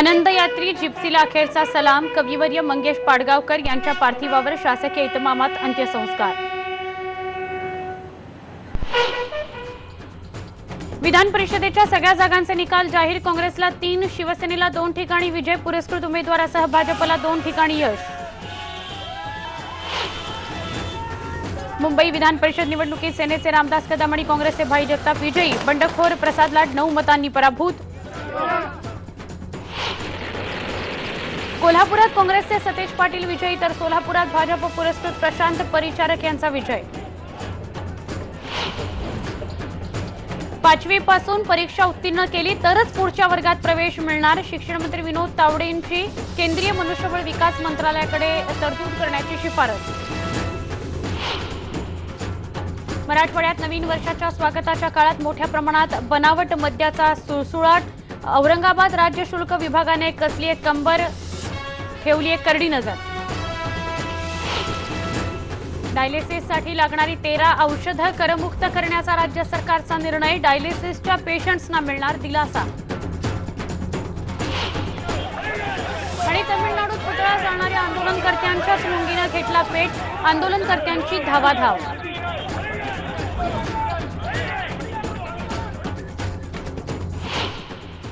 आनंद यात्री जिप्सीला अखेरचा सलाम। कविवर्य मंगेश पाडगावकर यांच्या पार्थिवावर शासकीय इतमामात अंत्यसंस्कार। विधान परिषदेच्या सगळ्या जागांचे निकाल जाहीर। काँग्रेसला 3, शिवसेनेला 2 ठिकाणी विजय। पुरस्कृत उमेदवारासह भाजपला 2 ठिकाणी यश। मुंबई विधान परिषद निवडणुकीत सेनेचे रामदास कदम आणि काँग्रेसचे भाई जगताप विजयी। बंडखोर प्रसाद लाड 9 मतांनी पराभूत। कोल्हापुरात काँग्रेसचे सतेज पाटील विजयी, तर सोलापुरात भाजप पुरस्कृत प्रशांत परिचारक यांचा विजय। 5वी पासून परीक्षा उत्तीर्ण केली तरच पुढच्या वर्गात प्रवेश मिळणार। शिक्षण मंत्री विनोद तावडेंची केंद्रीय मनुष्यबळ विकास मंत्रालयाकडे तरतूद करण्याची शिफारस। मराठवाड्यात नवीन वर्षाच्या स्वागताच्या काळात मोठ्या प्रमाणात बनावट मद्याचा सुळसुळाट। औरंगाबाद राज्य शुल्क विभागाने कसली एक कंबर, ठेवली एक करडी नजर। डायलिसिससाठी लागणारी 13 औषधं करमुक्त करण्याचा राज्य सरकारचा निर्णय। डायलिसिसच्या पेशंट्सना मिळणार दिलासा। आणि तमिळनाडूत पुतळा जाणाऱ्या आंदोलनकर्त्यांच्याच लुंगीनं घेतला पेट। आंदोलनकर्त्यांची धावाधाव।